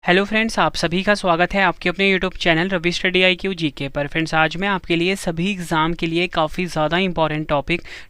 Hello friends, आप सभी का स्वागत है आपके अपने YouTube channel Ravi study IQ GK पर। फ्रेंड्स, आज मैं आपके लिए सभी एग्ज़ाम के लिए काफ़ी ज़्यादा इंपॉर्टेंट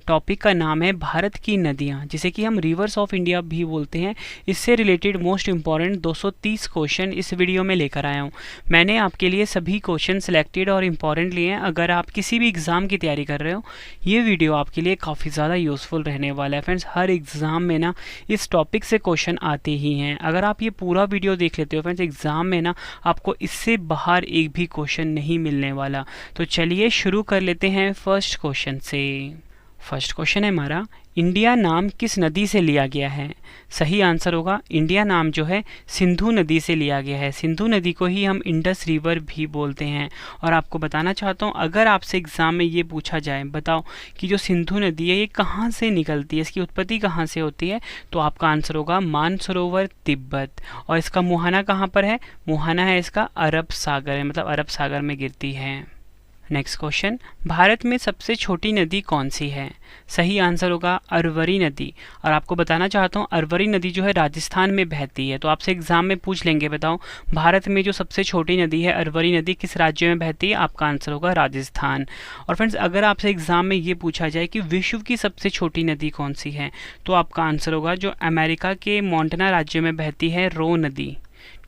टॉपिक का नाम है भारत की नदियाँ, जिसे कि हम रिवर्स ऑफ इंडिया भी बोलते हैं। इससे रिलेटेड मोस्ट इंपॉर्टेंट 230 क्वेश्चन इस वीडियो में लेकर आया हूँ। मैंने आपके लिए सभी क्वेश्चन सिलेक्टेड और इम्पॉर्टेंट लिए हैं। अगर आप किसी भी एग्ज़ाम की तैयारी कर रहे हो, ये वीडियो आपके लिए काफ़ी ज़्यादा यूज़फुल रहने वाला है। फ्रेंड्स, हर एग्ज़ाम में ना इस टॉपिक से क्वेश्चन आते ही हैं। अगर आप ये पूरा वीडियो देख लेते हो फ्रेंड्स, एग्जाम में ना आपको इससे बाहर एक भी क्वेश्चन नहीं मिलने वाला। तो चलिए शुरू कर लेते हैं फर्स्ट क्वेश्चन से। फर्स्ट क्वेश्चन है हमारा, इंडिया नाम किस नदी से लिया गया है? सही आंसर होगा, इंडिया नाम जो है सिंधु नदी से लिया गया है। सिंधु नदी को ही हम इंडस रिवर भी बोलते हैं। और आपको बताना चाहता हूँ, अगर आपसे एग्जाम में ये पूछा जाए, बताओ कि जो सिंधु नदी है ये कहाँ से निकलती है, इसकी उत्पत्ति कहाँ से होती है, तो आपका आंसर होगा मानसरोवर, तिब्बत। और इसका मुहाना कहाँ पर है? मुहाना है इसका अरब सागर है, मतलब अरब सागर में गिरती है। नेक्स्ट क्वेश्चन, भारत में सबसे छोटी नदी कौन सी है? सही आंसर होगा अरवरी नदी। और आपको बताना चाहता हूँ, अरवरी नदी जो है राजस्थान में बहती है। तो आपसे एग्जाम में पूछ लेंगे, बताओ भारत में जो सबसे छोटी नदी है अरवरी नदी किस राज्य में बहती है? आपका आंसर होगा राजस्थान। और फ्रेंड्स, अगर आपसे एग्जाम में ये पूछा जाए कि विश्व की सबसे छोटी नदी कौन सी है, तो आपका आंसर होगा जो अमेरिका के मोंटाना राज्य में बहती है, रो नदी।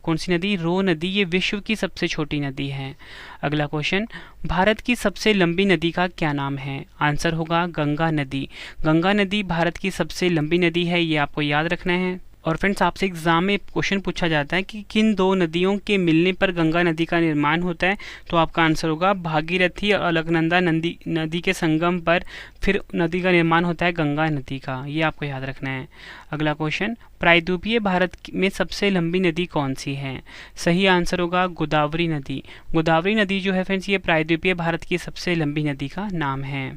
कौन सी नदी? रो नदी। ये विश्व की सबसे छोटी नदी है। अगला क्वेश्चन, भारत की सबसे लंबी नदी का क्या नाम है? आंसर होगा गंगा नदी। गंगा नदी भारत की सबसे लंबी नदी है, ये आपको याद रखना है। और फ्रेंड्स, आपसे एग्जाम में क्वेश्चन पूछा जाता है कि किन दो नदियों के मिलने पर गंगा नदी का निर्माण होता है, तो आपका आंसर होगा भागीरथी और अलकनंदा नदी के संगम पर फिर नदी का निर्माण होता है गंगा नदी का। ये आपको याद रखना है। अगला क्वेश्चन, प्रायद्वीपीय भारत में सबसे लंबी नदी कौन सी है? सही आंसर होगा गोदावरी नदी। गोदावरी नदी जो है फ्रेंड्स, ये प्रायद्वीपीय भारत की सबसे लंबी नदी का नाम है।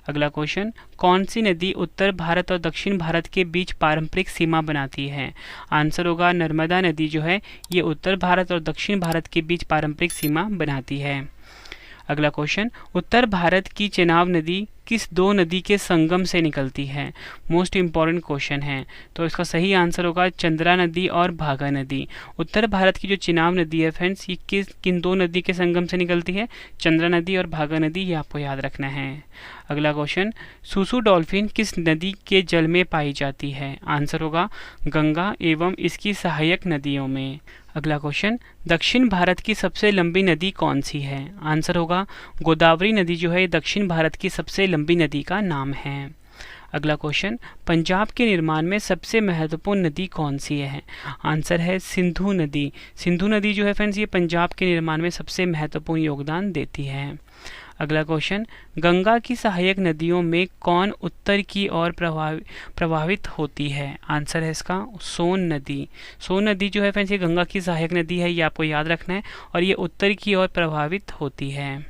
अगला क्वेश्चन, कौन सी नदी उत्तर भारत और दक्षिण भारत के बीच पारंपरिक सीमा बनाती है? आंसर होगा नर्मदा नदी जो है ये उत्तर भारत और दक्षिण भारत के बीच पारंपरिक सीमा बनाती है। अगला क्वेश्चन, उत्तर भारत की चेनाब नदी किस दो नदी के संगम से निकलती है? मोस्ट इंपॉर्टेंट क्वेश्चन है। तो इसका सही आंसर होगा चंद्रा नदी और भागा नदी। उत्तर भारत की जो चेनाब नदी है फ्रेंड्स, ये किन दो नदी के संगम से निकलती है? चंद्रा नदी और भागा नदी, ये आपको याद रखना है। अगला क्वेश्चन, सूसू डॉल्फिन किस नदी के जल में पाई जाती है? आंसर होगा गंगा एवं इसकी सहायक नदियों में। अगला क्वेश्चन, दक्षिण भारत की सबसे लंबी नदी कौन सी है? आंसर होगा गोदावरी नदी जो है दक्षिण भारत की सबसे लंबी नदी का नाम है। अगला क्वेश्चन, पंजाब के निर्माण में सबसे महत्वपूर्ण नदी कौन सी है? आंसर है सिंधु नदी। सिंधु नदी जो है फ्रेंड्स, ये पंजाब के निर्माण में सबसे महत्वपूर्ण योगदान देती है। अगला क्वेश्चन, गंगा की सहायक नदियों में कौन उत्तर की ओर प्रभावित होती है? आंसर है इसका सोन नदी। सोन नदी जो है फ्रेंड्स, ये गंगा की सहायक नदी है, ये आपको याद रखना है। और ये उत्तर की ओर प्रभावित होती है।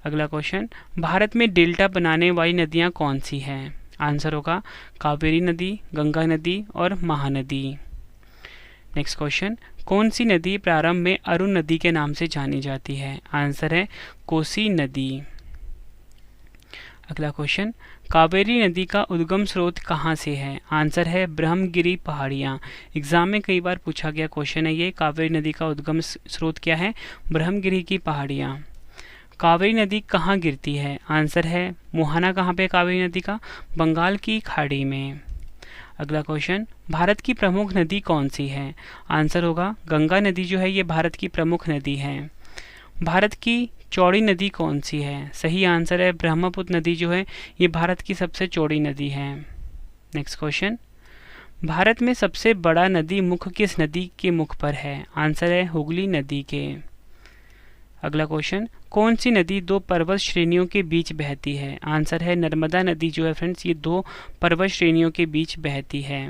अगला क्वेश्चन, भारत में डेल्टा बनाने वाली नदियाँ कौन सी हैं? आंसर होगा कावेरी नदी, गंगा नदी और महानदी। नेक्स्ट क्वेश्चन, कौन सी नदी प्रारंभ में अरुण नदी के नाम से जानी जाती है? आंसर है कोसी नदी। अगला क्वेश्चन, कावेरी नदी का उद्गम स्रोत कहाँ से है? आंसर है ब्रह्मगिरी पहाड़ियाँ। एग्जाम में कई बार पूछा गया क्वेश्चन है ये, कावेरी नदी का उद्गम स्रोत क्या है? ब्रह्मगिरी की पहाड़ियाँ। कावेरी नदी कहाँ गिरती है? आंसर है मुहाना। कहाँ पे कावेरी नदी का? बंगाल की खाड़ी में। अगला क्वेश्चन, भारत की प्रमुख नदी कौन सी है? आंसर होगा गंगा नदी जो है ये भारत की प्रमुख नदी है। भारत की चौड़ी नदी कौन सी है? सही आंसर है ब्रह्मपुत्र नदी जो है ये भारत की सबसे चौड़ी नदी है। नेक्स्ट क्वेश्चन, भारत में सबसे बड़ा नदी मुख किस नदी के मुख पर है? आंसर है हुगली नदी के। अगला क्वेश्चन, कौन सी नदी दो पर्वत श्रेणियों के बीच बहती है? आंसर है नर्मदा नदी जो है फ्रेंड्स, ये दो पर्वत श्रेणियों के बीच बहती है।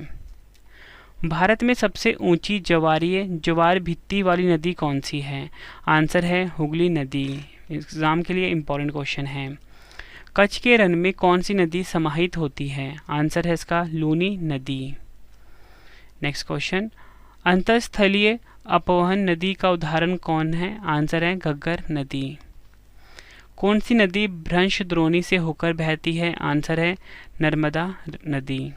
भारत में सबसे ऊंची ज्वार भित्ति वाली नदी कौन सी है? आंसर है हुगली नदी। एग्जाम के लिए इंपॉर्टेंट क्वेश्चन है। कच्छ के रण में कौन सी नदी समाहित होती है? आंसर है इसका लूनी नदी। नेक्स्ट क्वेश्चन, अंतरस्थलीय अपवहन नदी का उदाहरण कौन है? आंसर है घग्गर नदी। कौन सी नदी भ्रंश द्रोणी से होकर बहती है? आंसर है नर्मदा नदी।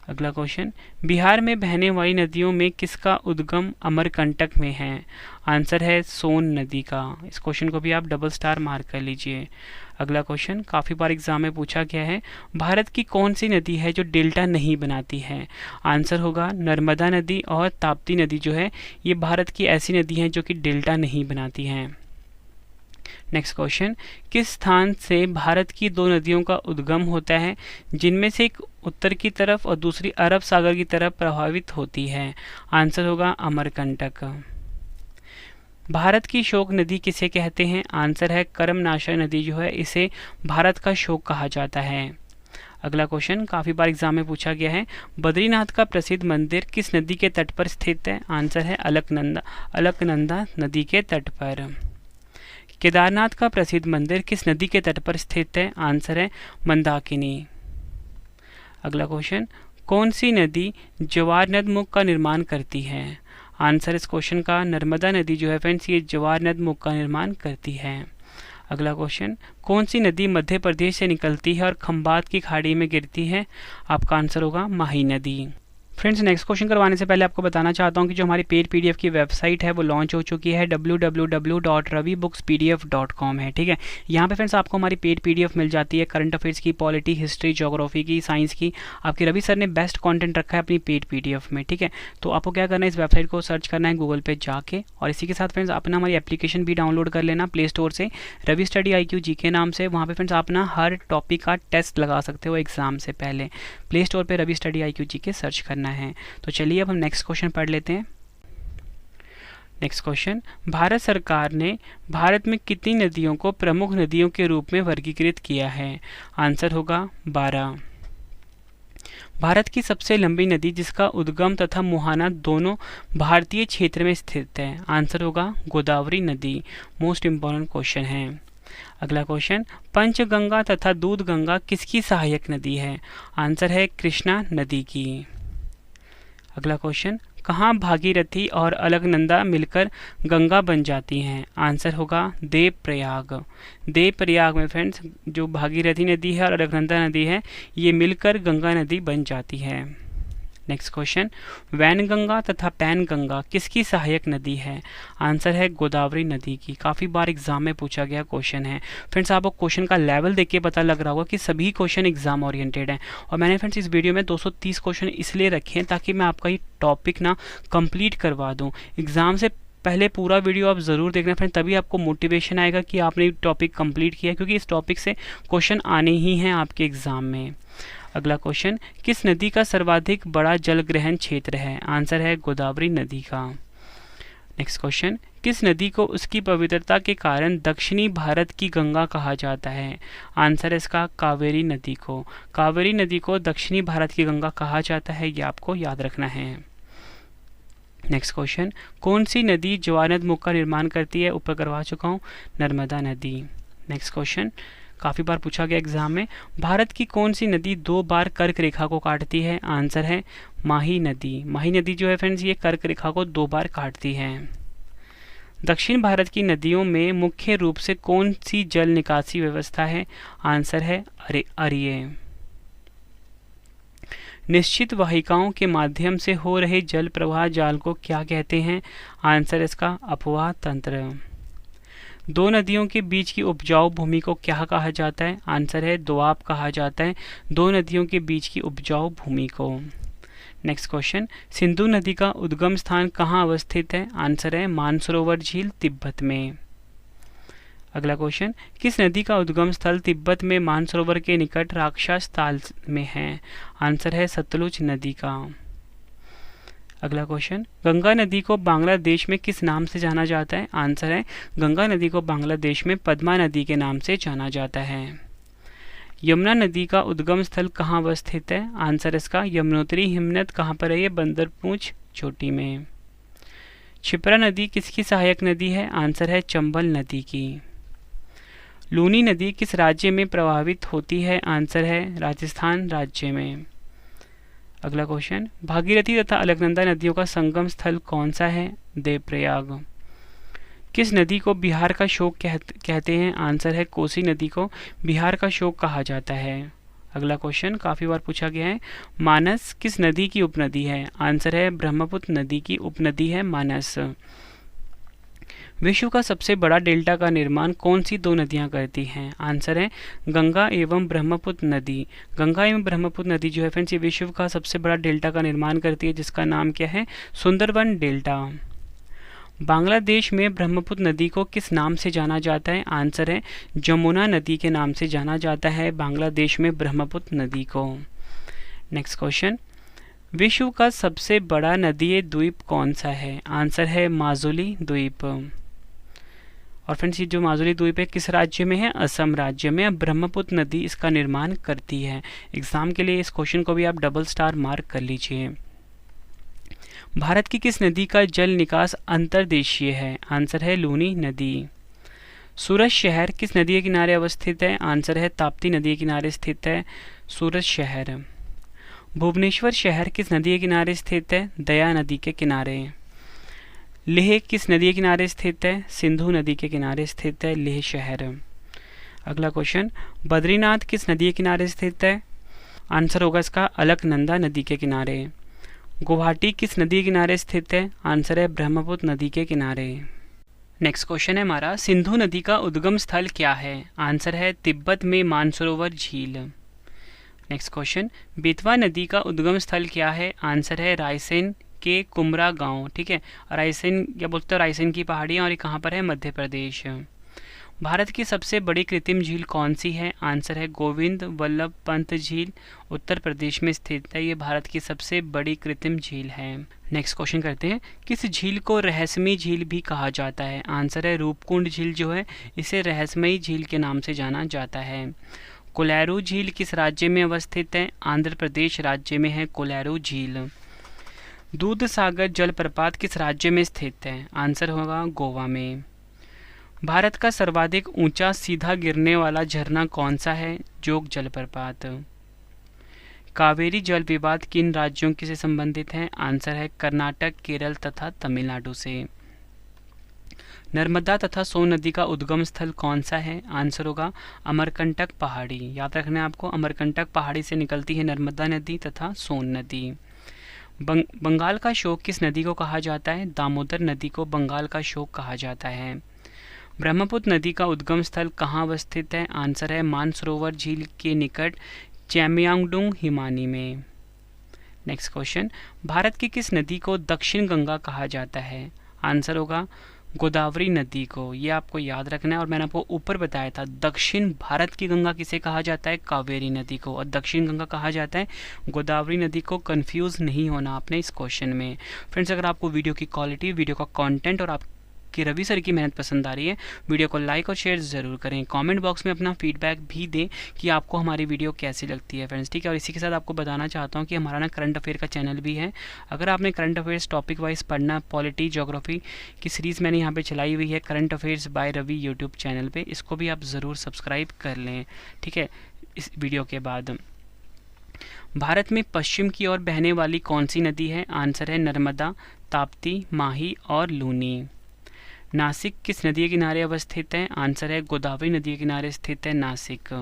अगला क्वेश्चन, बिहार में बहने वाली नदियों में किसका उद्गम अमरकंटक में है? आंसर है सोन नदी का। इस क्वेश्चन को भी आप डबल स्टार मार्क कर लीजिए। अगला क्वेश्चन काफ़ी बार एग्जाम में पूछा गया है, भारत की कौन सी नदी है जो डेल्टा नहीं बनाती है? आंसर होगा नर्मदा नदी और ताप्ती नदी जो है ये भारत की ऐसी नदी हैं जो कि डेल्टा नहीं बनाती हैं। नेक्स्ट क्वेश्चन, किस स्थान से भारत की दो नदियों का उद्गम होता है जिनमें से एक उत्तर की तरफ और दूसरी अरब सागर की तरफ प्रभावित होती है? आंसर होगा अमरकंटक। भारत की शोक नदी किसे कहते हैं? आंसर है कर्मनाशा नदी जो है इसे भारत का शोक कहा जाता है। अगला क्वेश्चन काफ़ी बार एग्जाम में पूछा गया है, बद्रीनाथ का प्रसिद्ध मंदिर किस नदी के तट पर स्थित है? आंसर है अलकनंदा नदी के तट पर। केदारनाथ का प्रसिद्ध मंदिर किस नदी के तट पर स्थित है? आंसर है मंदाकिनी। अगला क्वेश्चन, कौन सी नदी जवार नदमुख का निर्माण करती है? आंसर इस क्वेश्चन का नर्मदा नदी जो है फ्रेंड्स ये जवार नदमुख का निर्माण करती है। अगला क्वेश्चन, कौन सी नदी मध्य प्रदेश से निकलती है और खंबात की खाड़ी में गिरती है? आपका आंसर होगा माही नदी। फ्रेंड्स नेक्स्ट क्वेश्चन करवाने से पहले आपको बताना चाहता हूं कि जो हमारी पेड पीडीएफ की वेबसाइट है वो लॉन्च हो चुकी है, www.ravibookspdf.com है। ठीक है, यहाँ पे फ्रेंड्स आपको हमारी पेड पीडीएफ मिल जाती है करंट अफेयर्स की, पॉलिटी, हिस्ट्री, ज्योग्राफी की, साइंस की। आपके रवि सर ने बेस्ट कंटेंट रखा है अपनी पेड पीडीएफ में। ठीक है, तो आपको क्या करना है, इस वेबसाइट को सर्च करना है गूगल पे जाके, और इसी के साथ फ्रेंड्स अपना हमारी एप्लीकेशन भी डाउनलोड कर लेना प्ले स्टोर से, रवि स्टडी IQ GK नाम से। वहाँ पे फ्रेंड्स आप ना हर टॉपिक का टेस्ट लगा सकते हो एग्जाम से पहले। प्ले स्टोर पर Ravi study IQ GK search करना है। तो चलिए अब हम नेक्स्ट क्वेश्चन पढ़ लेते हैं। नेक्स्ट क्वेश्चन, भारत सरकार ने भारत में कितनी नदियों को प्रमुख नदियों के रूप में वर्गीकृत किया है? आंसर होगा 12। भारत की सबसे लंबी नदी जिसका उद्गम तथा मुहाना दोनों भारतीय क्षेत्र में स्थित है? आंसर होगा गोदावरी नदी। मोस्ट इंपॉर्टेंट क्वेश्चन है। अगला क्वेश्चन, पंचगंगा तथा दूधगंगा किसकी सहायक नदी है? आंसर है कृष्णा नदी की। अगला क्वेश्चन, कहाँ भागीरथी और अलकनंदा मिलकर गंगा बन जाती हैं? आंसर होगा देवप्रयाग। देवप्रयाग में फ्रेंड्स जो भागीरथी नदी है और अलकनंदा नदी है ये मिलकर गंगा नदी बन जाती है। नेक्स्ट क्वेश्चन, वैनगंगा तथा पैनगंगा किसकी सहायक नदी है? आंसर है गोदावरी नदी की। काफ़ी बार एग्जाम में पूछा गया क्वेश्चन है। फ्रेंड्स आपको क्वेश्चन का लेवल देख के पता लग रहा होगा कि सभी क्वेश्चन एग्जाम ओरिएंटेड हैं, और मैंने फ्रेंड्स इस वीडियो में 230 क्वेश्चन इसलिए रखे हैं ताकि मैं आपका ये टॉपिक ना कंप्लीट करवा दूँ। एग्जाम से पहले पूरा वीडियो आप ज़रूर देखना फ्रेंड, तभी आपको मोटिवेशन आएगा कि आपने टॉपिक कंप्लीट किया, क्योंकि इस टॉपिक से क्वेश्चन आने ही हैं आपके एग्जाम में। अगला क्वेश्चन, किस नदी का सर्वाधिक बड़ा जल ग्रहण क्षेत्र है? आंसर है गोदावरी नदी का। नेक्स्ट क्वेश्चन, किस नदी को उसकी पवित्रता के कारण दक्षिणी भारत की गंगा कहा जाता है? आंसर है इसका कावेरी नदी को। कावेरी नदी को दक्षिणी भारत की गंगा कहा जाता है, ये आपको याद रखना है। नेक्स्ट क्वेश्चन, कौन सी नदी जवार नदमुख का निर्माण करती है? ऊपर करवा चुका हूँ, नर्मदा नदी। नेक्स्ट क्वेश्चन काफ़ी बार पूछा गया एग्जाम में, भारत की कौन सी नदी 2 बार कर्क रेखा को काटती है? आंसर है माही नदी। माही नदी जो है फ्रेंड्स ये कर्क रेखा को 2 बार काटती है। दक्षिण भारत की नदियों में मुख्य रूप से कौन सी जल निकासी व्यवस्था है? आंसर है अरिये। निश्चित वाहिकाओं के माध्यम से हो रहे जल प्रवाह जाल को क्या कहते हैं? आंसर इसका अपवाह तंत्र। दो नदियों के बीच की उपजाऊ भूमि को क्या कहा जाता है? आंसर है दोआब कहा जाता है दो नदियों के बीच की उपजाऊ भूमि को। नेक्स्ट क्वेश्चन, सिंधु नदी का उद्गम स्थान कहाँ अवस्थित है? आंसर है मानसरोवर झील तिब्बत में। अगला क्वेश्चन, किस नदी का उद्गम स्थल तिब्बत में मानसरोवर के निकट राक्षस ताल में है? आंसर है सतलुज नदी का। अगला क्वेश्चन, गंगा नदी को बांग्लादेश में किस नाम से जाना जाता है? आंसर है गंगा नदी को बांग्लादेश में पद्मा नदी के नाम से जाना जाता है। यमुना नदी का उद्गम स्थल कहाँ अवस्थित है? आंसर इसका यमुनोत्री हिमनद कहाँ पर है? ये बंदरपूंछ चोटी में। क्षिप्रा नदी किसकी सहायक नदी है? आंसर है चंबल नदी की। लूनी नदी किस राज्य में प्रवाहित होती है? आंसर है राजस्थान राज्य में। अगला क्वेश्चन, भागीरथी तथा अलकनंदा नदियों का संगम स्थल कौन सा है? देवप्रयाग। किस नदी को बिहार का शोक कहते हैं? आंसर है कोसी नदी को बिहार का शोक कहा जाता है। अगला क्वेश्चन काफ़ी बार पूछा गया है, मानस किस नदी की उपनदी है? आंसर है ब्रह्मपुत्र नदी की उपनदी है मानस। विश्व का सबसे बड़ा डेल्टा का निर्माण कौन सी दो नदियां करती हैं? आंसर है गंगा एवं ब्रह्मपुत्र नदी। गंगा एवं ब्रह्मपुत्र नदी जो है फ्रेंड्स, ये विश्व का सबसे बड़ा डेल्टा का निर्माण करती है, जिसका नाम क्या है? सुंदरबन डेल्टा। बांग्लादेश में ब्रह्मपुत्र नदी को किस नाम से जाना जाता है? आंसर है जमुना नदी के नाम से जाना जाता है बांग्लादेश में ब्रह्मपुत्र नदी को। नेक्स्ट क्वेश्चन, विश्व का सबसे बड़ा नदीय द्वीप कौन सा है? आंसर है माजुली द्वीप। और फ्रेंड्स, ये जो माजुली द्वीप है किस राज्य में है? असम राज्य में। अब ब्रह्मपुत्र नदी इसका निर्माण करती है। एग्जाम के लिए इस क्वेश्चन को भी आप डबल स्टार मार्क कर लीजिए। भारत की किस नदी का जल निकास अंतर्देशीय है? आंसर है लूनी नदी। सूरत शहर किस नदी के किनारे अवस्थित है? आंसर है ताप्ती नदी के किनारे स्थित है सूरत शहर। भुवनेश्वर शहर किस नदी के किनारे स्थित है? दया नदी के किनारे। लेह किस नदी के किनारे स्थित है? सिंधु नदी के किनारे स्थित है लेह शहर। अगला क्वेश्चन, बद्रीनाथ किस नदी के किनारे स्थित है? आंसर होगा इसका अलकनंदा नदी के किनारे। गुवाहाटी किस नदी के किनारे स्थित है? आंसर है ब्रह्मपुत्र नदी के किनारे। नेक्स्ट क्वेश्चन है हमारा, सिंधु नदी का उद्गम स्थल क्या है? आंसर है तिब्बत में मानसरोवर झील। नेक्स्ट क्वेश्चन, बेतवा नदी का उद्गम स्थल क्या है? आंसर है रायसेन के कुमरा गांव। ठीक है, रायसेन क्या बोलते हैं, रायसेन की पहाड़ियाँ, और ये कहाँ पर है? मध्य प्रदेश। भारत की सबसे बड़ी कृत्रिम झील कौन सी है? आंसर है गोविंद वल्लभ पंत झील, उत्तर प्रदेश में स्थित है। ये भारत की सबसे बड़ी कृत्रिम झील है। नेक्स्ट क्वेश्चन करते हैं, किस झील को रहस्यमयी झील भी कहा जाता है? आंसर है रूपकुंड झील जो है इसे रहस्यमयी झील के नाम से जाना जाता है। कोलेरू झील किस राज्य में अवस्थित है? आंध्र प्रदेश राज्य में है कोलेरू झील। दूध सागर जलप्रपात किस राज्य में स्थित है? आंसर होगा गोवा में। भारत का सर्वाधिक ऊंचा सीधा गिरने वाला झरना कौन सा है? जोग जलप्रपात। कावेरी जल विवाद किन राज्यों से संबंधित है? आंसर है कर्नाटक, केरल तथा तमिलनाडु से। नर्मदा तथा सोन नदी का उद्गम स्थल कौन सा है? आंसर होगा अमरकंटक पहाड़ी। याद रखना है आपको, अमरकंटक पहाड़ी से निकलती है नर्मदा नदी तथा सोन नदी। बंगाल का शोक किस नदी को कहा जाता है? दामोदर नदी को बंगाल का शोक कहा जाता है। ब्रह्मपुत्र नदी का उद्गम स्थल कहाँ अवस्थित है? आंसर है मानसरोवर झील के निकट चैमयांगडुंग हिमानी में। नेक्स्ट क्वेश्चन, भारत की किस नदी को दक्षिण गंगा कहा जाता है? आंसर होगा गोदावरी नदी को। ये आपको याद रखना है। और मैंने आपको ऊपर बताया था दक्षिण भारत की गंगा किसे कहा जाता है? कावेरी नदी को। और दक्षिण गंगा कहा जाता है गोदावरी नदी को। कंफ्यूज नहीं होना आपने इस क्वेश्चन में। फ्रेंड्स, अगर आपको वीडियो की क्वालिटी, वीडियो का कंटेंट और आपकी रवि सर की मेहनत पसंद आ रही है, वीडियो को लाइक और शेयर ज़रूर करें। कमेंट बॉक्स में अपना फीडबैक भी दें कि आपको हमारी वीडियो कैसी लगती है फ्रेंड्स। ठीक है, और इसी के साथ आपको बताना चाहता हूँ कि हमारा ना करंट अफेयर का चैनल भी है। अगर आपने करंट अफेयर्स टॉपिक वाइज पढ़ना, पॉलिटी, ज्योग्राफी की सीरीज़ मैंने यहाँ पे चलाई हुई है current affairs by Ravi YouTube channel पे, इसको भी आप ज़रूर सब्सक्राइब कर लें। ठीक है, इस वीडियो के बाद भारत में पश्चिम की ओर बहने वाली कौन सी नदी है? आंसर है नर्मदा, ताप्ती, माही और लूनी। नासिक किस नदी के किनारे अवस्थित है? आंसर है गोदावरी नदी के किनारे स्थित है नासिक।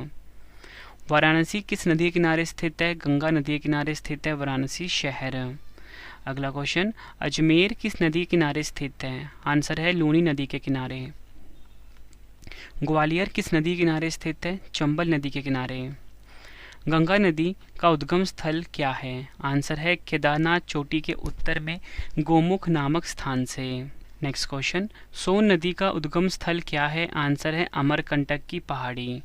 वाराणसी किस नदी के किनारे स्थित है? गंगा नदी के किनारे स्थित है वाराणसी शहर। अगला क्वेश्चन, अजमेर किस नदी के किनारे स्थित है? आंसर है लूनी नदी के किनारे। ग्वालियर किस नदी के किनारे स्थित है? चंबल नदी के किनारे। गंगा नदी का उद्गम स्थल क्या है? आंसर है केदारनाथ चोटी के उत्तर में गोमुख नामक स्थान से। नेक्स्ट क्वेश्चन, सोन नदी का उद्गम स्थल क्या है? आंसर है अमरकंटक की पहाड़ी।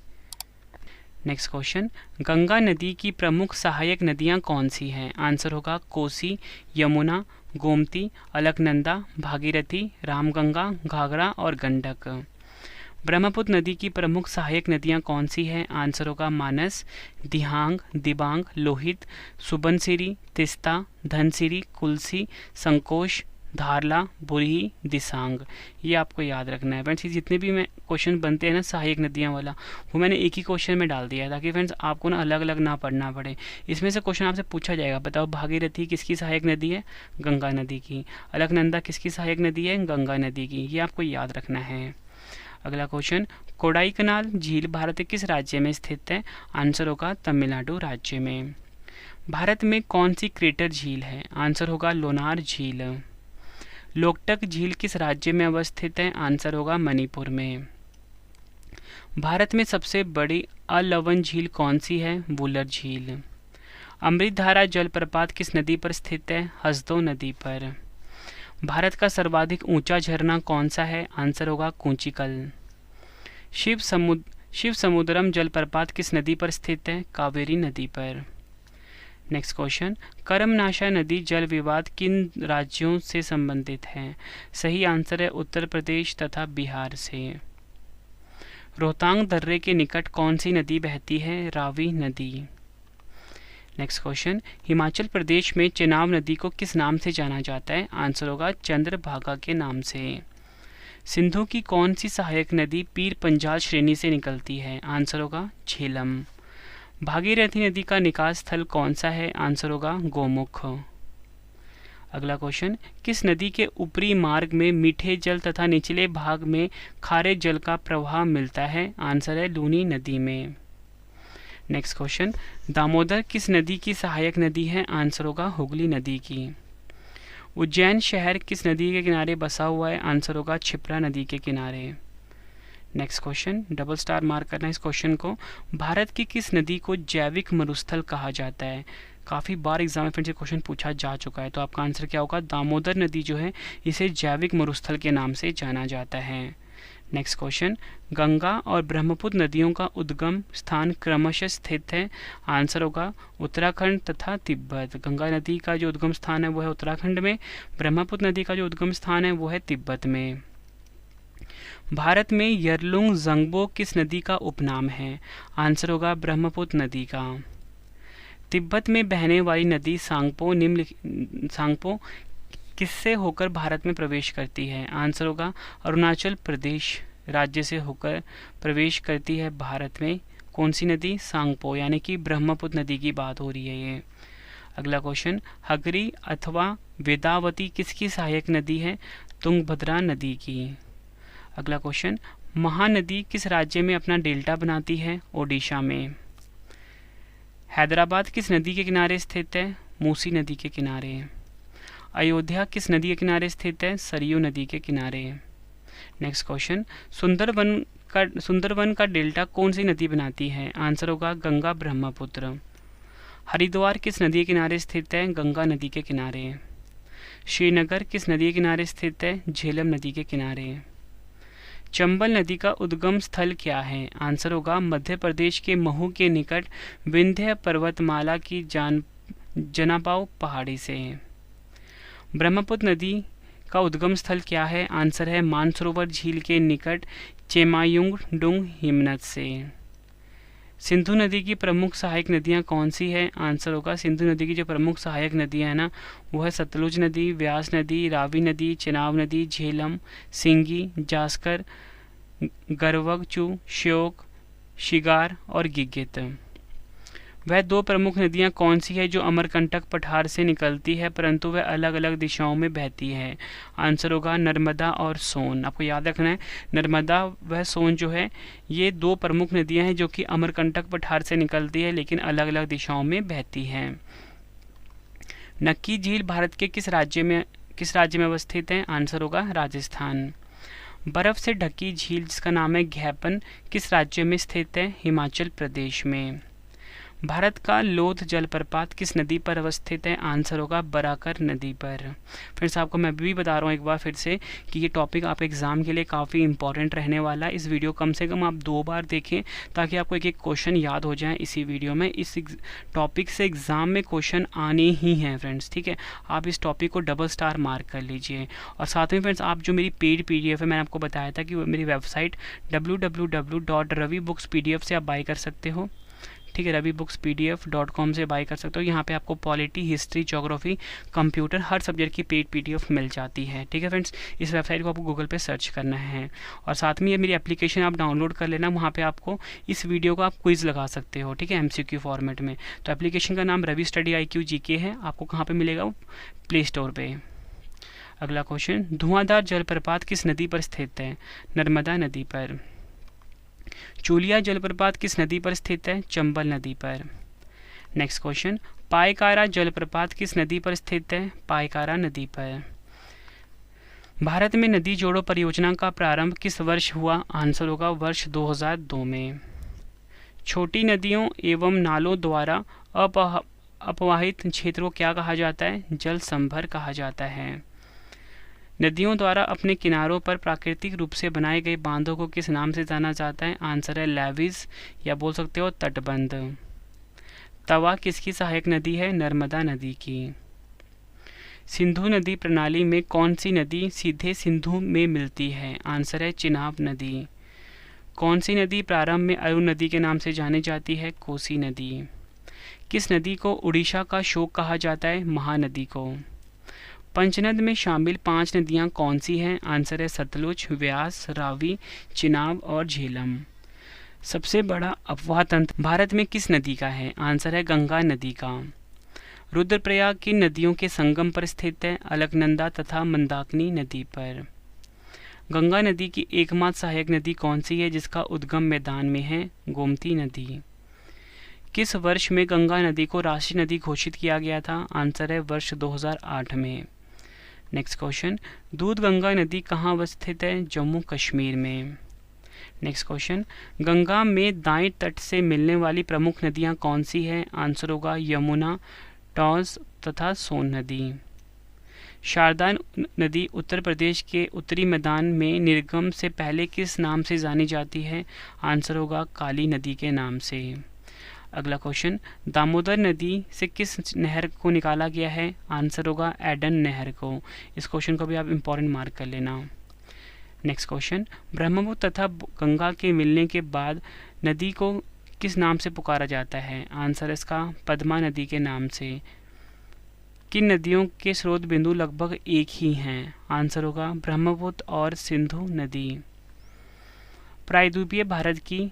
नेक्स्ट क्वेश्चन, गंगा नदी की प्रमुख सहायक नदियां कौन सी हैं? आंसर होगा कोसी, यमुना, गोमती, अलकनंदा, भागीरथी, रामगंगा, घाघरा और गंडक। ब्रह्मपुत्र नदी की प्रमुख सहायक नदियां कौन सी हैं? आंसर होगा मानस, दिहांग, दिबांग, लोहित, सुबनसिरी, तिस्ता, धनसिरी, कुलसी, संकोश, धारला, बुरही, दिसांग। ये आपको याद रखना है फ्रेंड्स। जितने भी मैं क्वेश्चन बनते हैं ना सहायक नदियाँ वाला, वो मैंने एक ही क्वेश्चन में डाल दिया है ताकि फ्रेंड्स आपको ना अलग अलग ना पढ़ना पड़े। इसमें से क्वेश्चन आपसे पूछा जाएगा, बताओ भागीरथी किसकी सहायक नदी है? गंगा नदी की। अलकनंदा किसकी सहायक नदी है? गंगा नदी की। ये आपको याद रखना है। अगला क्वेश्चन, कोडाईकनाल झील भारत के किस राज्य में स्थित है? आंसर होगा तमिलनाडु राज्य में। भारत में कौन सी क्रेटर झील है? आंसर होगा लोनार झील। लोकटक झील किस राज्य में अवस्थित है? आंसर होगा मणिपुर में। भारत में सबसे बड़ी अलवण झील कौन सी है? वुलर झील। अमृतधारा जलप्रपात किस नदी पर स्थित है? हसदो नदी पर। भारत का सर्वाधिक ऊंचा झरना कौन सा है? आंसर होगा कूचिकल। शिव समुद्रम जलप्रपात किस नदी पर स्थित है? कावेरी नदी पर। नेक्स्ट क्वेश्चन, करमनाशा नदी जल विवाद किन राज्यों से संबंधित है? सही आंसर है उत्तर प्रदेश तथा बिहार से। रोहतांग दर्रे के निकट कौन सी नदी बहती है? रावी नदी। नेक्स्ट क्वेश्चन, हिमाचल प्रदेश में चेनाब नदी को किस नाम से जाना जाता है? आंसर होगा चंद्रभागा के नाम से। सिंधु की कौन सी सहायक नदी पीर पंजाल श्रेणी से निकलती है? आंसर होगा झेलम। भागीरथी नदी का निकास स्थल कौन सा है? आंसर होगा गोमुख। अगला क्वेश्चन, किस नदी के ऊपरी मार्ग में मीठे जल तथा निचले भाग में खारे जल का प्रवाह मिलता है? आंसर है लूनी नदी में। नेक्स्ट क्वेश्चन, दामोदर किस नदी की सहायक नदी है? आंसर होगा हुगली नदी की। उज्जैन शहर किस नदी के किनारे बसा हुआ है? आंसर होगा क्षिप्रा नदी के किनारे। Next question, double star mark करना इस क्वेश्चन को। भारत की किस नदी को जैविक मरुस्थल कहा जाता है? काफ़ी बार एग्जाम में फिर से क्वेश्चन पूछा जा चुका है, तो आपका आंसर क्या होगा? दामोदर नदी जो है इसे जैविक मरुस्थल के नाम से जाना जाता है। नेक्स्ट क्वेश्चन, गंगा और ब्रह्मपुत्र नदियों का उद्गम स्थान क्रमशः स्थित है? आंसर होगा उत्तराखंड तथा तिब्बत। गंगा नदी का जो उद्गम स्थान है वो है उत्तराखंड में, ब्रह्मपुत्र नदी का जो उद्गम स्थान है वो है तिब्बत में। भारत में यरलुंग जंगबो किस नदी का उपनाम है? आंसर होगा ब्रह्मपुत्र नदी का। तिब्बत में बहने वाली नदी सांगपो किससे होकर भारत में प्रवेश करती है? आंसर होगा अरुणाचल प्रदेश राज्य से होकर प्रवेश करती है भारत में। कौन सी नदी? सांगपो, यानी कि ब्रह्मपुत्र नदी की बात हो रही है ये। अगला क्वेश्चन, हगरी अथवा वेदावती किसकी सहायक नदी है? तुंगभद्रा नदी की। अगला क्वेश्चन, महानदी किस राज्य में अपना डेल्टा बनाती है? ओडिशा में। हैदराबाद किस नदी के किनारे स्थित है? मूसी नदी के किनारे। अयोध्या किस नदी के किनारे स्थित है? सरयू नदी के किनारे। नेक्स्ट क्वेश्चन, सुंदरवन का डेल्टा कौन सी नदी बनाती है? आंसर होगा गंगा ब्रह्मपुत्र। हरिद्वार किस नदी के किनारे स्थित है? गंगा नदी के किनारे। श्रीनगर किस नदी के किनारे स्थित है? झेलम नदी के किनारे। चंबल नदी का उद्गम स्थल क्या है? आंसर होगा मध्य प्रदेश के महू के निकट विंध्य पर्वतमाला की जनापाव पहाड़ी से। ब्रह्मपुत्र नदी का उद्गम स्थल क्या है? आंसर है मानसरोवर झील के निकट चेमायुंगडुंग हिमनद से। सिंधु नदी की प्रमुख सहायक नदियां कौन सी है? आंसर होगा सिंधु नदी की जो प्रमुख सहायक नदियां हैं ना वो है सतलुज नदी, व्यास नदी, रावी नदी, चेनाब नदी, झेलम, सिंगी, जास्कर, गरवगचू, श्योक, शिगार और गिगित। वह दो प्रमुख नदियां कौन सी है जो अमरकंटक पठार से निकलती है परंतु वह अलग अलग दिशाओं में बहती है? आंसर होगा नर्मदा और सोन। आपको याद रखना है नर्मदा व सोन जो है ये दो प्रमुख नदियां हैं जो कि अमरकंटक पठार से निकलती है लेकिन अलग अलग दिशाओं में बहती हैं। नक्की झील भारत के किस राज्य में अवस्थित है? आंसर होगा राजस्थान। बर्फ से ढकी झील जिसका नाम है घैपन किस राज्य में स्थित है? हिमाचल प्रदेश में। भारत का लोध जलप्रपात किस नदी पर अवस्थित है? आंसर होगा बराकर नदी पर। फ्रेंड्स आपको मैं भी बता रहा हूँ एक बार फिर से कि ये टॉपिक आप एग्ज़ाम के लिए काफ़ी इंपॉर्टेंट रहने वाला है। इस वीडियो कम से कम आप 2 बार देखें ताकि आपको एक एक क्वेश्चन याद हो जाए इसी वीडियो में। इस टॉपिक से एग्ज़ाम में क्वेश्चन आने ही हैं फ्रेंड्स, ठीक है। आप इस टॉपिक को डबल स्टार मार्क कर लीजिए। और साथ में फ्रेंड्स आप जो मेरी पेड PDF है मैंने आपको बताया था कि मेरी वेबसाइट www.ravibooks.pdf से आप बाय कर सकते हो, ठीक है। ravibooks.pdf.com से बाय कर सकते हो। यहाँ पे आपको पॉलिटी, हिस्ट्री, ज्योग्राफी, कंप्यूटर हर सब्जेक्ट की पेड PDF मिल जाती है, ठीक है फ्रेंड्स। इस वेबसाइट को आपको गूगल पे सर्च करना है और साथ में ये मेरी एप्लीकेशन आप डाउनलोड कर लेना। वहाँ पे आपको इस वीडियो का आप क्विज़ लगा सकते हो, ठीक है, MCQ फॉर्मेट में। तो एप्लीकेशन का नाम रवि स्टडी IQ GK है। आपको कहाँ पर मिलेगा? प्ले स्टोर पर। अगला क्वेश्चन, धुआंधार जलप्रपात किस नदी पर स्थित है? नर्मदा नदी पर। चूलिया जलप्रपात किस नदी पर स्थित है? चंबल नदी पर। नेक्स्ट क्वेश्चन, पायकारा जलप्रपात किस नदी पर स्थित है? पायकारा नदी पर। भारत में नदी जोड़ो परियोजना का प्रारंभ किस वर्ष हुआ? आंसर होगा वर्ष 2002 में। छोटी नदियों एवं नालों द्वारा अपवाहित क्षेत्र को क्या कहा जाता है? जल संभर कहा जाता है। नदियों द्वारा अपने किनारों पर प्राकृतिक रूप से बनाए गए बांधों को किस नाम से जाना जाता है? आंसर है लेविस, या बोल सकते हो तटबंध। तवा किसकी सहायक नदी है? नर्मदा नदी की। सिंधु नदी प्रणाली में कौन सी नदी सीधे सिंधु में मिलती है? आंसर है चिनाब नदी। कौन सी नदी प्रारंभ में अरुण नदी के नाम से जानी जाती है? कोसी नदी। किस नदी को उड़ीसा का शोक कहा जाता है? महानदी को। पंचनद में शामिल 5 नदियां कौन सी हैं? आंसर है सतलुज, व्यास, रावी, चिनाब और झेलम। सबसे बड़ा अफवाह तंत्र भारत में किस नदी का है? आंसर है गंगा नदी का। रुद्रप्रयाग किन नदियों के संगम पर स्थित है? अलकनंदा तथा मंदाकिनी नदी पर। गंगा नदी की एकमात्र सहायक नदी कौन सी है जिसका उद्गम मैदान में है? गोमती नदी। किस वर्ष में गंगा नदी को राष्ट्रीय नदी घोषित किया गया था? आंसर है वर्ष 2008 में। नेक्स्ट क्वेश्चन, दूध गंगा नदी कहाँ स्थित है? जम्मू कश्मीर में। नेक्स्ट क्वेश्चन, गंगा में दाएं तट से मिलने वाली प्रमुख नदियाँ कौन सी हैं? आंसर होगा यमुना, टॉन्स तथा सोन नदी। शारदा नदी उत्तर प्रदेश के उत्तरी मैदान में निर्गम से पहले किस नाम से जानी जाती है? आंसर होगा काली नदी के नाम से। अगला क्वेश्चन, दामोदर नदी से किस नहर को निकाला गया है? आंसर होगा एडन नहर को। इस क्वेश्चन को भी आप इम्पोर्टेंट मार्क कर लेना। नेक्स्ट क्वेश्चन, ब्रह्मपुत्र तथा गंगा के मिलने के बाद नदी को किस नाम से पुकारा जाता है? आंसर इसका पद्मा नदी के नाम से। किन नदियों के स्रोत बिंदु लगभग एक ही हैं? आंसर होगा ब्रह्मपुत्र और सिंधु नदी। प्रायद्वीपीय भारत की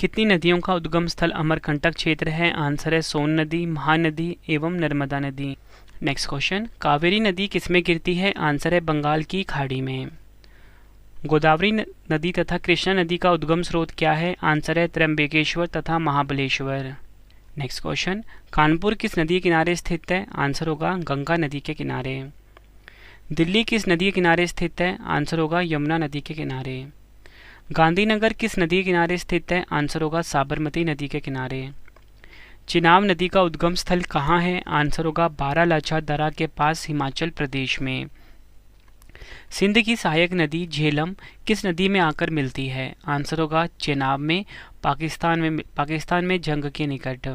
कितनी नदियों का उद्गम स्थल अमरकंटक क्षेत्र है? आंसर है सोन नदी, महानदी एवं नर्मदा नदी। नेक्स्ट क्वेश्चन, कावेरी नदी किसमें गिरती है? आंसर है बंगाल की खाड़ी में। गोदावरी नदी तथा कृष्णा नदी का उद्गम स्रोत क्या है? आंसर है त्र्यंबकेश्वर तथा महाबलेश्वर। नेक्स्ट क्वेश्चन, कानपुर किस नदी के किनारे स्थित है? आंसर होगा गंगा नदी के किनारे। दिल्ली किस नदी के किनारे स्थित है? आंसर होगा यमुना नदी के किनारे। गांधीनगर किस नदी के किनारे स्थित है? आंसर होगा साबरमती नदी के किनारे। चिनाब नदी का उद्गम स्थल कहाँ है? आंसर होगा बारालाचा दर्रा के पास हिमाचल प्रदेश में। सिंध की सहायक नदी झेलम किस नदी में आकर मिलती है? आंसर होगा चेनाब में, पाकिस्तान में जंग के निकट।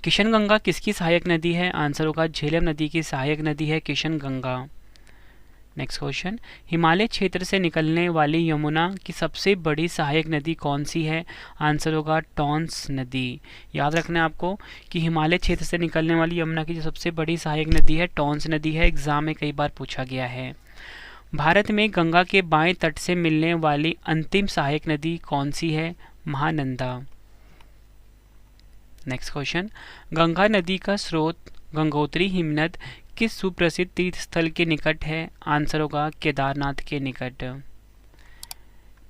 किशनगंगा किसकी सहायक नदी है? आंसर होगा झेलम नदी की सहायक नदी है किशनगंगा। नेक्स्ट क्वेश्चन, हिमालय क्षेत्र से निकलने वाली यमुना की सबसे बड़ी सहायक नदी कौन सी है? आंसर होगा टॉन्स नदी। याद रखना है आपको कि हिमालय क्षेत्र से निकलने वाली यमुना की जो सबसे बड़ी सहायक नदी है टॉन्स नदी है। एग्जाम में कई बार पूछा गया है। भारत में गंगा के बाएं तट से मिलने वाली अंतिम सहायक नदी कौन सी है? महानंदा। नेक्स्ट क्वेश्चन, गंगा नदी का स्रोत गंगोत्री हिमनद किस सुप्रसिद्ध तीर्थ स्थल के निकट है? आंसर होगा केदारनाथ के निकट।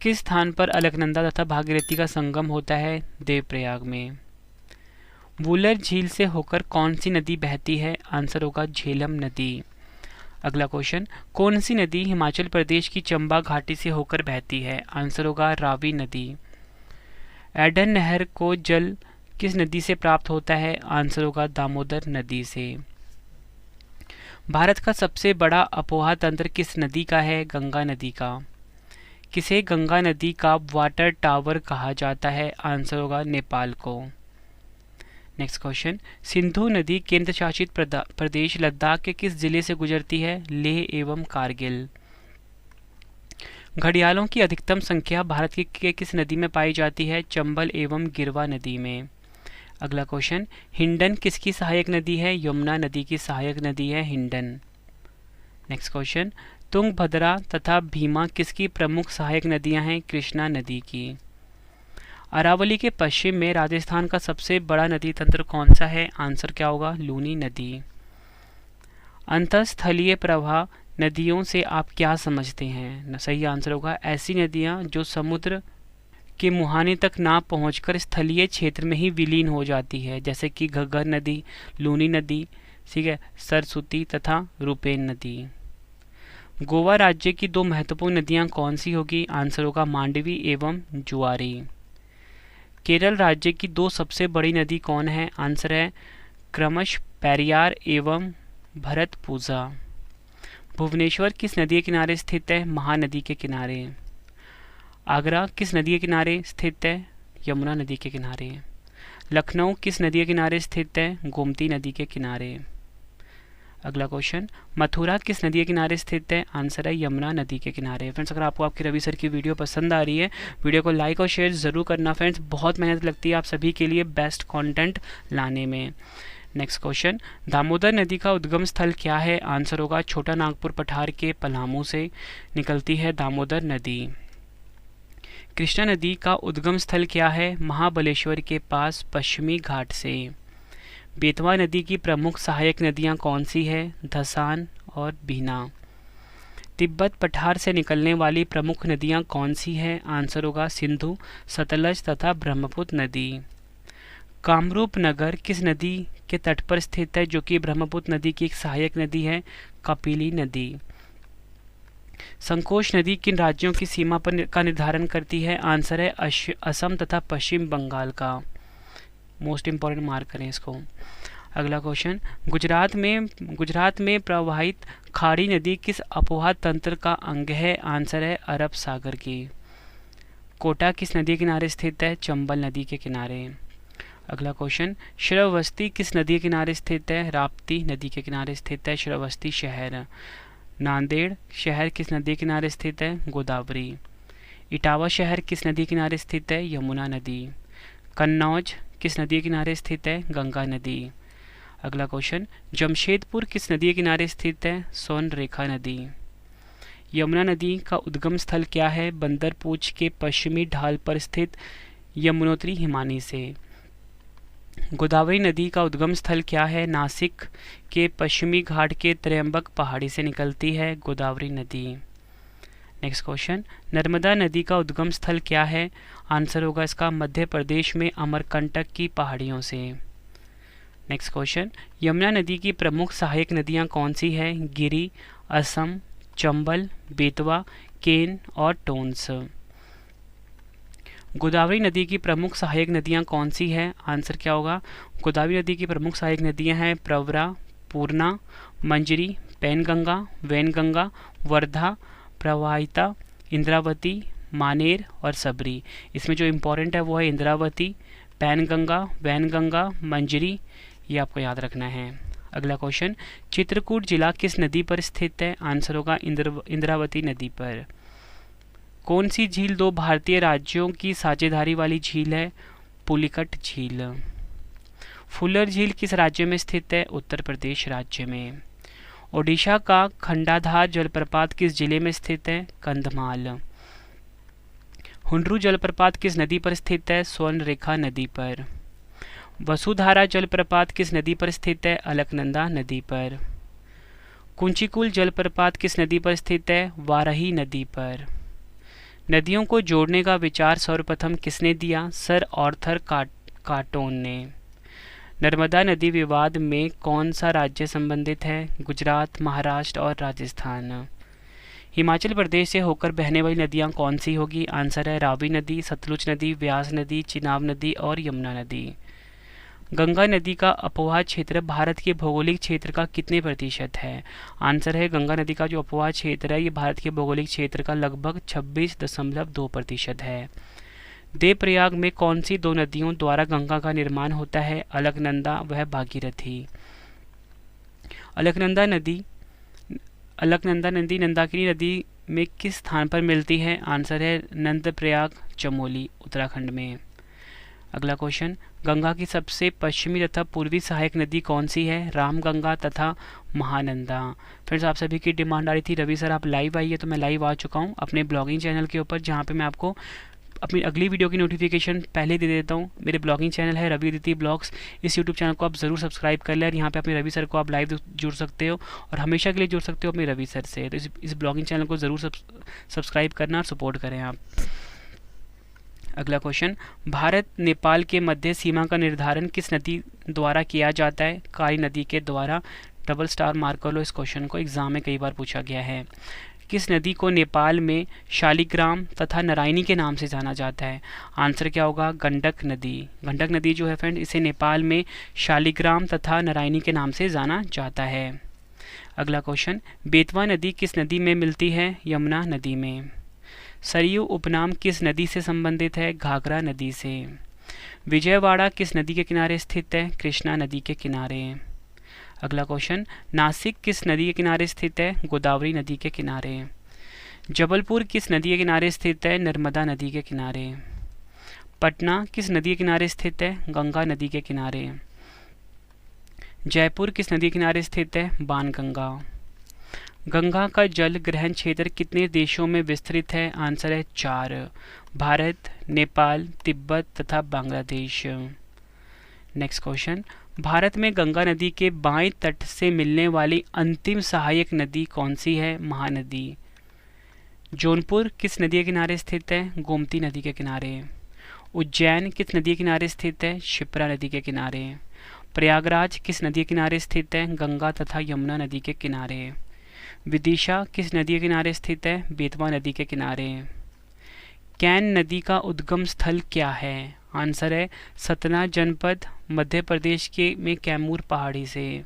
किस स्थान पर अलकनंदा तथा भागीरथी का संगम होता है? देवप्रयाग में। वुलर झील से होकर कौन सी नदी बहती है? आंसर होगा झेलम नदी। अगला क्वेश्चन, कौन सी नदी हिमाचल प्रदेश की चंबा घाटी से होकर बहती है? आंसर होगा रावी नदी। एडन नहर को जल किस नदी से प्राप्त होता है? आंसर होगा दामोदर नदी से। भारत का सबसे बड़ा अपोहा तंत्र किस नदी का है? गंगा नदी का। किसे गंगा नदी का वाटर टावर कहा जाता है? आंसर होगा नेपाल को। नेक्स्ट क्वेश्चन, सिंधु नदी केंद्र शासित प्रदेश लद्दाख के किस जिले से गुजरती है? लेह एवं कारगिल। घड़ियालों की अधिकतम संख्या भारत की किस नदी में पाई जाती है? चंबल एवं गिरवा नदी में। अगला क्वेश्चन, हिंडन किसकी सहायक नदी है? यमुना नदी की सहायक नदी है हिंडन। नेक्स्ट क्वेश्चन, तुंगभद्रा तथा भीमा किसकी प्रमुख सहायक नदियां हैं? कृष्णा नदी की। अरावली के पश्चिम में राजस्थान का सबसे बड़ा नदी तंत्र कौन सा है? आंसर क्या होगा? लूनी नदी। अंतःस्थलीय प्रवाह नदियों से आप क्या समझते हैं? सही आंसर होगा ऐसी नदियाँ जो समुद्र के मुहाने तक ना पहुंचकर स्थलीय क्षेत्र में ही विलीन हो जाती है, जैसे कि घग्गर नदी, लूनी नदी, ठीक है, सरस्वती तथा रूपेन नदी। गोवा राज्य की दो महत्वपूर्ण नदियां कौन सी होगी? आंसर होगा मांडवी एवं जुआरी। केरल राज्य की दो सबसे बड़ी नदी कौन है? आंसर है क्रमश पेरियार एवं भरतपुजा। भुवनेश्वर किस नदी के किनारे स्थित है? महानदी के किनारे। आगरा किस नदी के किनारे स्थित है? यमुना नदी के किनारे। लखनऊ किस नदी के किनारे स्थित है? गोमती नदी के किनारे। अगला क्वेश्चन, मथुरा किस नदी के किनारे स्थित है? आंसर है यमुना नदी के किनारे। फ्रेंड्स, अगर आपको आपकी रवि सर की वीडियो पसंद आ रही है, वीडियो को लाइक और शेयर ज़रूर करना फ्रेंड्स, बहुत मेहनत लगती है आप सभी के लिए बेस्ट कंटेंट लाने में। नेक्स्ट क्वेश्चन, दामोदर नदी का उद्गम स्थल क्या है? आंसर होगा छोटा नागपुर पठार के पलामू से निकलती है दामोदर नदी। कृष्णा नदी का उद्गम स्थल क्या है? महाबलेश्वर के पास पश्चिमी घाट से। बेतवा नदी की प्रमुख सहायक नदियां कौन सी है? धसान और बीना। तिब्बत पठार से निकलने वाली प्रमुख नदियां कौन सी हैं? आंसर होगा सिंधु, सतलज तथा ब्रह्मपुत्र नदी। कामरूप नगर किस नदी के तट पर स्थित है, जो कि ब्रह्मपुत्र नदी की एक सहायक नदी है? कपिली नदी। संकोच नदी किन राज्यों की सीमा पर का निर्धारण करती है? आंसर है असम तथा पश्चिम बंगाल का। मोस्ट इंपॉर्टेंट मार्क करें इसको। अगला क्वेश्चन, गुजरात में प्रवाहित खाड़ी नदी किस अपवाह तंत्र का अंग है? आंसर है अरब सागर की। कोटा किस नदी के किनारे स्थित है? चंबल नदी के किनारे। अगला क्वेश्चन, श्रावस्ती किस नदी के किनारे स्थित है? राप्ती नदी के किनारे स्थित है श्रावस्ती शहर। नांदेड़ शहर किस नदी के किनारे स्थित है? गोदावरी। इटावा शहर किस नदी के किनारे स्थित है? यमुना नदी। कन्नौज किस नदी के किनारे स्थित है? गंगा नदी। अगला क्वेश्चन, जमशेदपुर किस नदी के किनारे स्थित है? सोनरेखा नदी। यमुना नदी का उद्गम स्थल क्या है? बंदरपूछ के पश्चिमी ढाल पर स्थित यमुनोत्री हिमानी से। गोदावरी नदी का उद्गम स्थल क्या है? नासिक के पश्चिमी घाट के त्रयंबक पहाड़ी से निकलती है गोदावरी नदी। नेक्स्ट क्वेश्चन, नर्मदा नदी का उद्गम स्थल क्या है? आंसर होगा इसका मध्य प्रदेश में अमरकंटक की पहाड़ियों से। नेक्स्ट क्वेश्चन, यमुना नदी की प्रमुख सहायक नदियां कौन सी है? गिरी, असम, चंबल, बेतवा, केन और टोंस। गोदावरी नदी की प्रमुख सहायक नदियां कौन सी है? आंसर क्या होगा? गोदावरी नदी की प्रमुख सहायक नदियां हैं प्रवरा, पूर्णा, मंजरी, पैनगंगा, वैनगंगा, वर्धा, प्रवाहिता, इंद्रावती, मानेर और सबरी। इसमें जो इम्पोर्टेंट है वो है इंद्रावती, पैनगंगा, वैनगंगा, मंजरी, ये आपको याद रखना है। अगला क्वेश्चन, चित्रकूट जिला किस नदी पर स्थित है? आंसर होगा इंद्रावती नदी पर। कौन सी झील दो भारतीय राज्यों की साझेदारी वाली झील है? पुलिकट झील। फुलर झील किस राज्य में स्थित है? उत्तर प्रदेश राज्य में। ओडिशा का खंडाधार जलप्रपात किस जिले में स्थित है? कंधमाल। हुंड्रू जलप्रपात किस नदी पर स्थित है? स्वर्णरेखा नदी पर। वसुधारा जलप्रपात किस नदी पर स्थित है? अलकनंदा नदी पर। कुंचिकुल जलप्रपात किस नदी पर स्थित है? वाराही नदी पर। नदियों को जोड़ने का विचार सर्वप्रथम किसने दिया? सर आर्थर कॉटन ने। नर्मदा नदी विवाद में कौन सा राज्य संबंधित है? गुजरात, महाराष्ट्र और राजस्थान। हिमाचल प्रदेश से होकर बहने वाली नदियां कौन सी होगी? आंसर है रावी नदी, सतलुज नदी, व्यास नदी, चिनाब नदी और यमुना नदी। गंगा नदी का अपवाह क्षेत्र भारत के भौगोलिक क्षेत्र का कितने प्रतिशत है? आंसर है गंगा नदी का जो अपवाह क्षेत्र है ये भारत के भौगोलिक क्षेत्र का लगभग 26.2% है। देवप्रयाग में कौन सी दो नदियों द्वारा गंगा का निर्माण होता है? अलकनंदा व भागीरथी। अलकनंदा नदी नंदाकिनी नदी में किस स्थान पर मिलती है? आंसर है नंदप्रयाग, चमोली, उत्तराखंड में। अगला क्वेश्चन, गंगा की सबसे पश्चिमी तथा पूर्वी सहायक नदी कौन सी है? रामगंगा तथा महानंदा। फ्रेंड्स, आप सभी की डिमांड आ रही थी रवि सर आप लाइव आइए, तो मैं लाइव आ चुका हूँ अपने ब्लॉगिंग चैनल के ऊपर, जहाँ पे मैं आपको अपनी अगली वीडियो की नोटिफिकेशन पहले दे देता हूँ। मेरे ब्लॉगिंग चैनल है रवि अदिति ब्लॉग्स, इस यूट्यूब चैनल को आप ज़रूर सब्सक्राइब कर लें और यहाँ पे अपने रवि सर को आप लाइव जुड़ सकते हो और हमेशा के लिए जुड़ सकते हो अपने रवि सर से। तो इस ब्लॉगिंग चैनल को ज़रूर सब्सक्राइब करना और सपोर्ट करें आप। अगला क्वेश्चन, भारत नेपाल के मध्य सीमा का निर्धारण किस नदी द्वारा किया जाता है? काली नदी के द्वारा। डबल स्टार मार्क कर लो इस क्वेश्चन को, एग्जाम में कई बार पूछा गया है। किस नदी को नेपाल में शालिग्राम तथा नारायणी के नाम से जाना जाता है? आंसर क्या होगा? गंडक नदी। गंडक नदी जो है फ्रेंड, इसे नेपाल में शालिग्राम तथा नारायणी के नाम से जाना जाता है। अगला क्वेश्चन, बेतवा नदी किस नदी में मिलती है? यमुना नदी में। सरयू उपनाम किस नदी से संबंधित है? घाघरा नदी से। विजयवाड़ा किस नदी के किनारे स्थित है? कृष्णा नदी के किनारे। अगला क्वेश्चन, नासिक किस नदी के किनारे स्थित है? गोदावरी नदी के किनारे। जबलपुर किस नदी के किनारे स्थित है? नर्मदा नदी के किनारे। पटना किस नदी के किनारे स्थित है? गंगा नदी के किनारे। जयपुर किस नदी के किनारे स्थित है? बाणगंगा। गंगा का जल ग्रहण क्षेत्र कितने देशों में विस्तृत है? आंसर है 4, भारत, नेपाल, तिब्बत तथा बांग्लादेश। नेक्स्ट क्वेश्चन, भारत में गंगा नदी के बाएं तट से मिलने वाली अंतिम सहायक नदी कौन सी है? महानदी। जौनपुर किस नदी के किनारे स्थित है? गोमती नदी के किनारे। उज्जैन किस नदी के किनारे स्थित है? शिप्रा नदी के किनारे। प्रयागराज किस नदी के किनारे स्थित है? गंगा तथा यमुना नदी के किनारे। विदिशा किस नदी के किनारे स्थित है? बेतवा नदी के किनारे। कैन नदी का उद्गम स्थल क्या है? आंसर है सतना जनपद, मध्य प्रदेश के में कैमूर पहाड़ी से।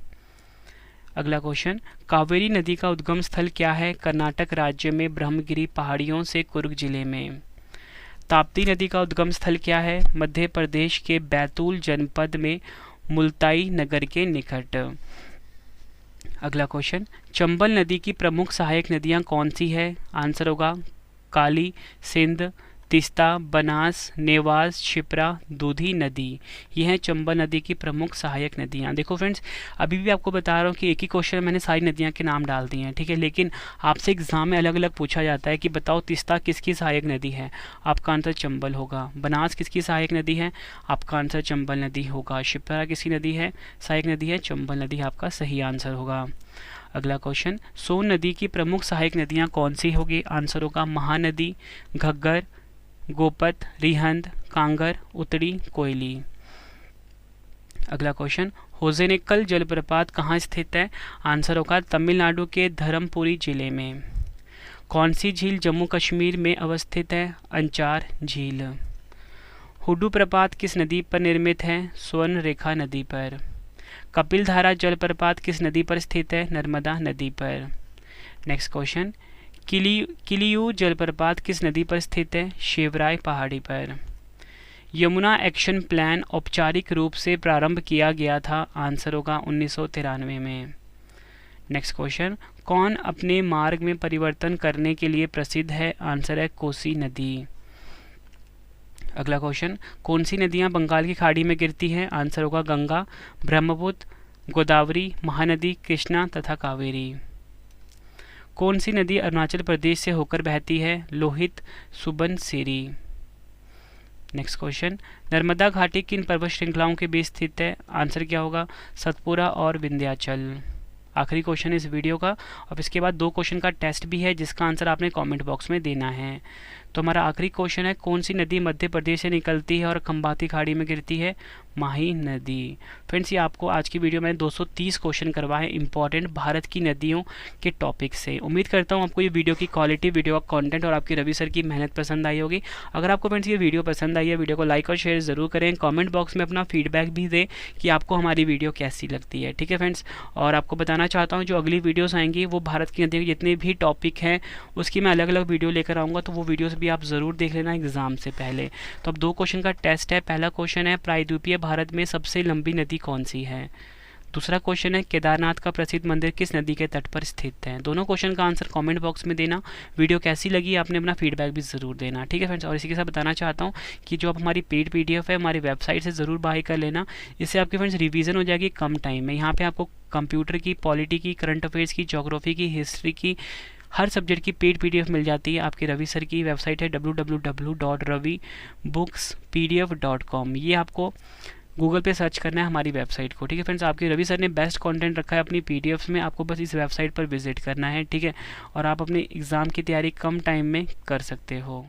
अगला क्वेश्चन, कावेरी नदी का उद्गम स्थल क्या है? कर्नाटक राज्य में ब्रह्मगिरी पहाड़ियों से कुर्ग जिले में। ताप्ती नदी का उद्गम स्थल क्या है? मध्य प्रदेश के बैतूल जनपद में मुल्ताई नगर के निकट। अगला क्वेश्चन, चंबल नदी की प्रमुख सहायक नदियां कौन सी है? आंसर होगा काली, सिंध, तीस्ता, बनास, नेवास, शिप्रा, दूधी नदी। ये हैं चंबल नदी की प्रमुख सहायक नदियाँ। देखो फ्रेंड्स, अभी भी आपको बता रहा हूँ कि एक ही क्वेश्चन में मैंने सारी नदियाँ के नाम डाल दिए हैं, ठीक है, लेकिन आपसे एग्जाम में अलग अलग पूछा जाता है कि बताओ तीस्ता किसकी सहायक नदी है? आपका आंसर चंबल होगा। बनास किसकी सहायक नदी है? आपका आंसर चंबल नदी होगा। शिप्रा किसकी नदी है? सहायक नदी है चंबल नदी, आपका सही आंसर होगा। अगला क्वेश्चन, सोन नदी की प्रमुख सहायक नदियाँ कौन सी होगी? आंसर होगा महानदी, घग्गर, गोपत, रिहंद, कांगर, उतड़ी, कोयली। अगला क्वेश्चन, होजेनेकल जलप्रपात कहाँ स्थित है? आंसर होगा तमिलनाडु के धर्मपुरी जिले में। कौन सी झील जम्मू कश्मीर में अवस्थित है? अंचार झील। हुडू प्रपात किस नदी पर निर्मित है? स्वर्ण रेखा नदी पर। कपिल धारा जलप्रपात किस नदी पर स्थित है? नर्मदा नदी पर। नेक्स्ट क्वेश्चन, किलियू जलप्रपात किस नदी पर स्थित है? शिवराय पहाड़ी पर। यमुना एक्शन प्लान औपचारिक रूप से प्रारंभ किया गया था? आंसर होगा 1993 में। नेक्स्ट क्वेश्चन, कौन अपने मार्ग में परिवर्तन करने के लिए प्रसिद्ध है? आंसर है कोसी नदी। अगला क्वेश्चन, कौन सी नदियां बंगाल की खाड़ी में गिरती हैं? आंसर होगा गंगा, ब्रह्मपुत्र, गोदावरी, महानदी, कृष्णा तथा कावेरी। कौन सी नदी अरुणाचल प्रदेश से होकर बहती है? लोहित, सुबनसिरी। नेक्स्ट क्वेश्चन, नर्मदा घाटी किन पर्वत श्रृंखलाओं के बीच स्थित है? आंसर क्या होगा? सतपुरा और विंध्याचल। आखिरी क्वेश्चन इस वीडियो का, और इसके बाद 2 क्वेश्चन का टेस्ट भी है जिसका आंसर आपने कमेंट बॉक्स में देना है। तो हमारा आखिरी क्वेश्चन है, कौन सी नदी मध्य प्रदेश से निकलती है और खंबाती खाड़ी में गिरती है? माही नदी। फ्रेंड्स, ये आपको आज की वीडियो में 230 क्वेश्चन करवाए इंपॉर्टेंट भारत की नदियों के टॉपिक से। उम्मीद करता हूँ आपको ये वीडियो की क्वालिटी, वीडियो का कंटेंट और आपकी रवि सर की मेहनत पसंद आई होगी। अगर आपको फ्रेंड्स ये वीडियो पसंद आई है, वीडियो को लाइक और शेयर ज़रूर करें। कमेंट बॉक्स में अपना फीडबैक भी दें कि आपको हमारी वीडियो कैसी लगती है, ठीक है फ्रेंड्स। और आपको बताना चाहता हूँ जो अगली वीडियोज़ आएंगी वो भारत की नदियों के जितने भी टॉपिक हैं उसकी मैं अलग अलग वीडियो लेकर आऊँगा, तो वो वीडियोज़ भी आप ज़रूर देख लेना एग्जाम से पहले। तो अब 2 क्वेश्चन का टेस्ट है। पहला क्वेश्चन है, प्रायद्वीपीय भारत में सबसे लंबी नदी कौन सी है? दूसरा क्वेश्चन है, केदारनाथ का प्रसिद्ध मंदिर किस नदी के तट पर स्थित है? दोनों क्वेश्चन का आंसर कमेंट बॉक्स में देना। वीडियो कैसी लगी आपने अपना फीडबैक भी ज़रूर देना, ठीक है फ्रेंड्स। और इसी के साथ बताना चाहता हूँ कि जो आप हमारी पेड PDF है हमारी वेबसाइट से ज़रूर बाय कर लेना। इससे आपकी फ्रेंड्स रिवीजन हो जाएगी कम टाइम में। यहाँ पे आपको कंप्यूटर की, पॉलिटी की, करंट अफेयर्स की, ज्योग्राफी की, हिस्ट्री की, हर सब्जेक्ट की पेड PDF मिल जाती है। आपकी रवि सर की वेबसाइट है www.ravibooks.pdf.com। ये आपको गूगल पे सर्च करना है हमारी वेबसाइट को, ठीक है फ्रेंड्स। आपके रवि सर ने बेस्ट कंटेंट रखा है अपनी PDFs में, आपको बस इस वेबसाइट पर विजिट करना है, ठीक है। और आप अपने एग्ज़ाम की तैयारी कम टाइम में कर सकते हो।